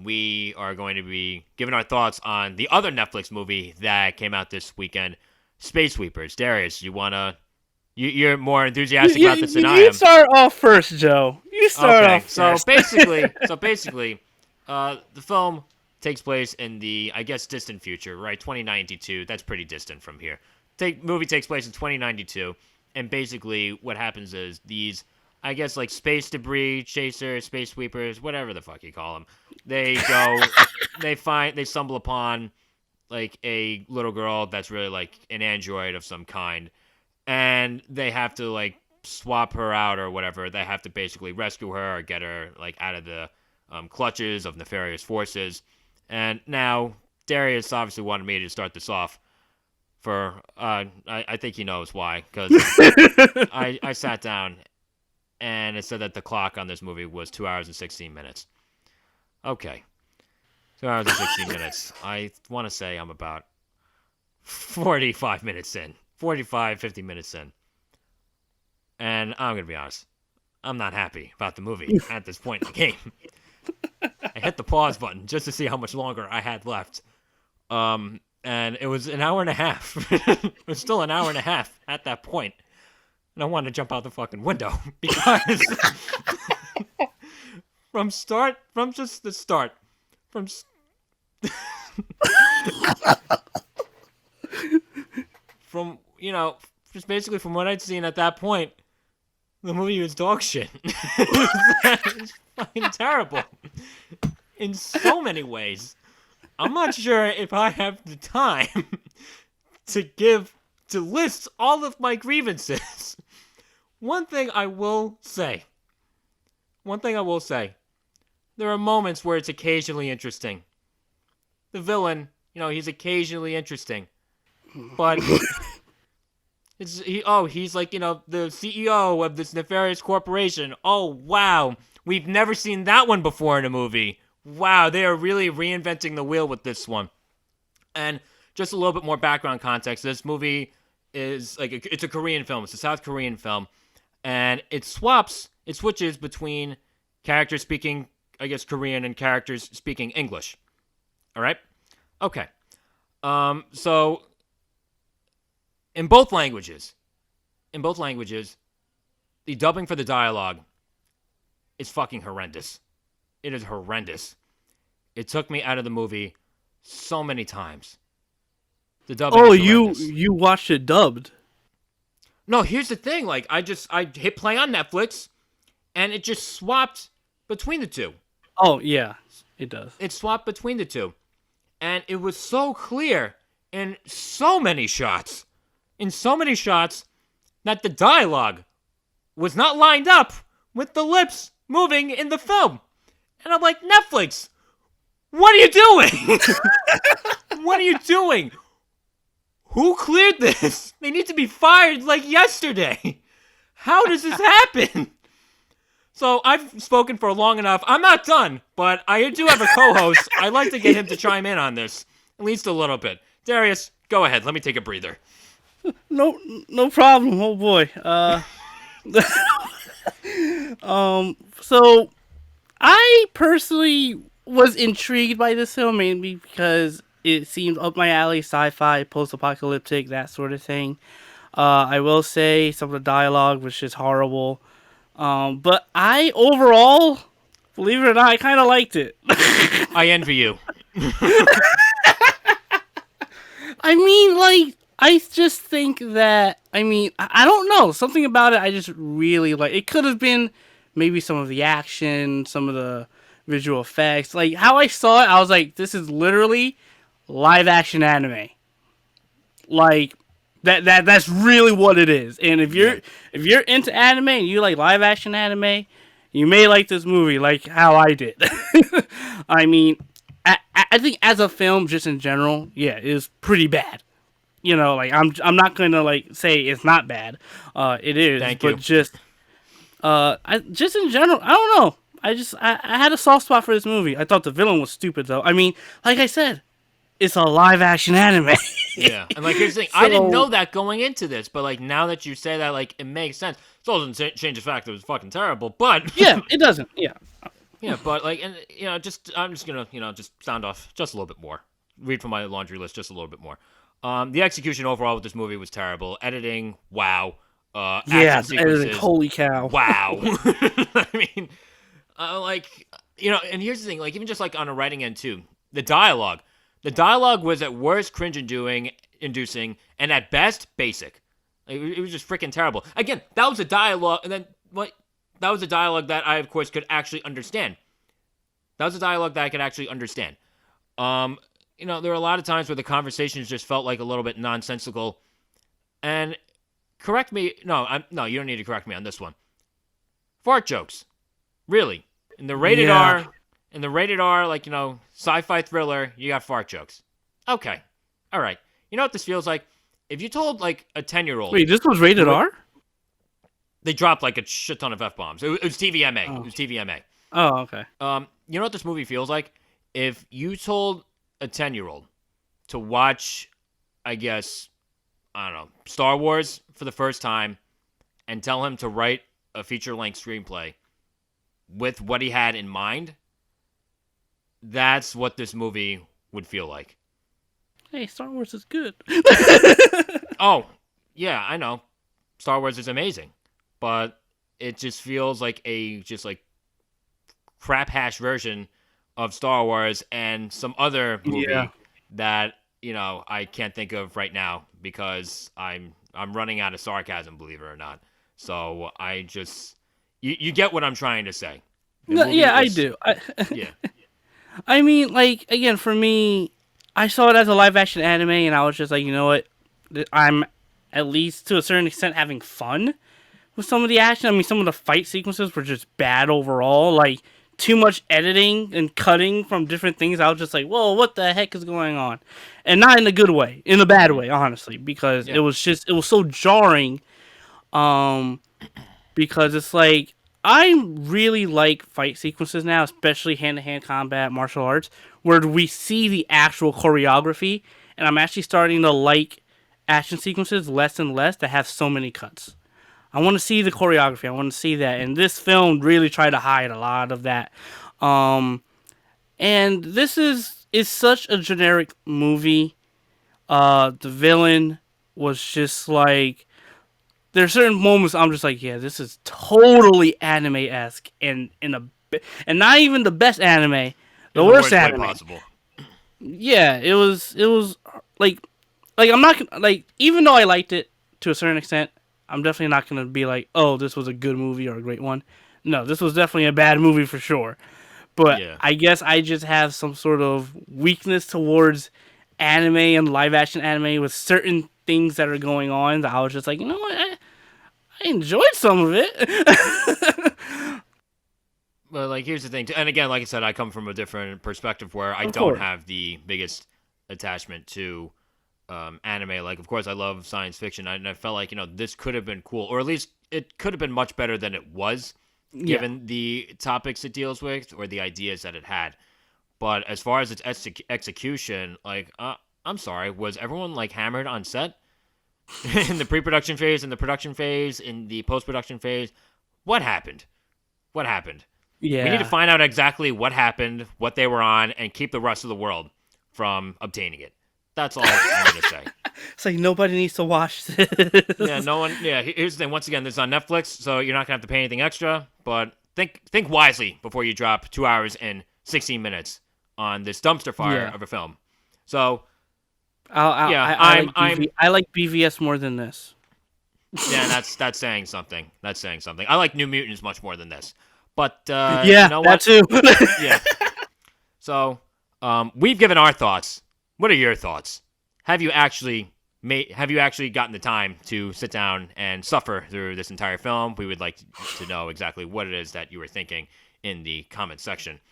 we are going to be giving our thoughts on the other Netflix movie that came out this weekend, Space Sweepers. Darius, you're more enthusiastic about this than I You am. start off first, Joe. You start Okay, off so first. basically, the film takes place in the, I guess, distant future, right? 2092. That's pretty distant from here. Movie takes place in 2092, and basically what happens is these, I guess, like space debris chasers, space sweepers, whatever the fuck you call them. They go, they stumble upon like a little girl that's really like an android of some kind, and they have to like swap her out or whatever. They have to basically rescue her or get her like out of the clutches of nefarious forces. And now Darius obviously wanted me to start this off for I think he knows why, because I sat down and it said that the clock on this movie was 2 hours and 16 minutes. Okay, 2 hours and 16 minutes. I want to say I'm about 45 minutes in. 45, 50 minutes in. And I'm going to be honest. I'm not happy about the movie at this point in the game. I hit the pause button just to see how much longer I had left. And it was an hour and a half. It was still an hour and a half at that point. And I wanted to jump out the fucking window because from just the start, from, just basically from what I'd seen at that point, the movie was dog shit. It's fucking terrible. In so many ways. I'm not sure if I have the time to list all of my grievances. One thing I will say, there are moments where it's occasionally interesting. The villain, he's occasionally interesting. But he's like, the CEO of this nefarious corporation. Oh, wow. We've never seen that one before in a movie. Wow, they are really reinventing the wheel with this one. And just a little bit more background context. This movie is it's a Korean film. It's a South Korean film. And it switches between characters speaking, I guess, Korean and characters speaking English. All right? Okay. So in both languages, the dubbing for the dialogue is fucking horrendous. It is horrendous. It took me out of the movie so many times. The dubbing is horrendous. You watched it dubbed? No, here's the thing. Like, I hit play on Netflix, and it just swapped between the two. Oh, yeah, it does. It swapped between the two. And it was so clear in so many shots, that the dialogue was not lined up with the lips moving in the film. And I'm like, Netflix, what are you doing? What are you doing? Who cleared this? They need to be fired like yesterday. How does this happen? So I've spoken for long enough. I'm not done, but I do have a co-host. I'd like to get him to chime in on this, at least a little bit. Darius, go ahead. Let me take a breather. No problem. Oh boy. So I personally was intrigued by this film mainly because it seemed up my alley, sci-fi, post-apocalyptic, that sort of thing. I will say some of the dialogue was just horrible. But I overall, believe it or not, I kind of liked it. I envy you. I mean, I just think that, I don't know, something about it I just really like. It could have been maybe some of the action, some of the visual effects. Like, how I saw it, I was like, this is literally live action anime. Like, that's really what it is. And if you're into anime and you like live action anime, you may like this movie like how I did. I think as a film, just in general, yeah, it is pretty bad. I'm not gonna say it's not bad. It is. Thank you. But just in general, I don't know. I had a soft spot for this movie. I thought the villain was stupid though. Like I said, it's a live action anime. Yeah, and here's the thing. I didn't know that going into this, but now that you say that, it makes sense. It doesn't change the fact that it was fucking terrible, but yeah, it doesn't. Yeah. Yeah, but like, and I'm just gonna just sound off just a little bit more. Read from my laundry list just a little bit more. The execution overall with this movie was terrible. Editing, wow. Yeah, Action editing, sequences, holy cow. wow. I mean, like, and here's the thing, like, even just like on a writing end too, the dialogue was at worst cringe-inducing, and at best basic. Like, it was just freaking terrible. Again, that was a dialogue, and then what? That was a dialogue that I, of course, could actually understand. There were a lot of times where the conversations just felt like a little bit nonsensical. And correct me, no, you don't need to correct me on this one. Fart jokes, really, in the rated R, like sci-fi thriller, you got fart jokes. Okay, all right. You know what this feels like? If you told like a 10-year-old. Wait, this was rated R? They dropped like a shit ton of F-bombs. It was TVMA. Oh. It was TVMA. Oh, okay. You know what this movie feels like? If you told a 10-year-old to watch, I guess, I don't know, Star Wars for the first time and tell him to write a feature-length screenplay with what he had in mind, that's what this movie would feel like. Hey, Star Wars is good. Oh, yeah, I know. Star Wars is amazing. But it just feels like a crap hash version of Star Wars and some other movie that I can't think of right now because I'm running out of sarcasm, believe it or not. So I just you get what I'm trying to say. I do. Yeah. I mean, like, again, for me, I saw it as a live action anime, and I was just like, you know what, I'm at least to a certain extent having fun with some of the action. I mean, some of the fight sequences were just bad overall. Like, too much editing and cutting from different things. I was just like, whoa, what the heck is going on? And not in a good way, in a bad way, honestly, because it was so jarring. Because it's like, I really like fight sequences now, especially hand-to-hand combat, martial arts, where we see the actual choreography, and I'm actually starting to like action sequences less and less that have so many cuts. I want to see the choreography. I want to see that. And this film really tried to hide a lot of that. And this is such a generic movie. The villain was just like... There are certain moments I'm just like, yeah, this is totally anime-esque. And not even the best anime. The worst anime. Possible. Yeah, it was like I'm not... Like, even though I liked it to a certain extent, I'm definitely not going to be like, oh, this was a good movie or a great one. No, this was definitely a bad movie for sure. But I guess I just have some sort of weakness towards anime and live-action anime with certain things that are going on that I was just like, you know what, I enjoyed some of it. Well, like, here's the thing. And again, like I said, I come from a different perspective where I don't have the biggest attachment to... anime. Like, of course, I love science fiction, and I felt like this could have been cool, or at least it could have been much better than it was, given the topics it deals with or the ideas that it had. But as far as its execution, like, I'm sorry, was everyone like hammered on set in the pre-production phase, in the production phase, in the post-production phase? What happened? Yeah, we need to find out exactly what happened, what they were on, and keep the rest of the world from obtaining it. That's all I'm going to say. It's like, nobody needs to watch this. Yeah, no one... Yeah, here's the thing. Once again, this is on Netflix, so you're not going to have to pay anything extra. But think wisely before you drop 2 hours and 16 minutes on this dumpster fire of a film. So, I like BVS more than this. Yeah, that's saying something. I like New Mutants much more than this. But, you know what? That too. Yeah. So, we've given our thoughts. What are your thoughts? Have you actually gotten the time to sit down and suffer through this entire film? We would like to know exactly what it is that you were thinking in the comment section.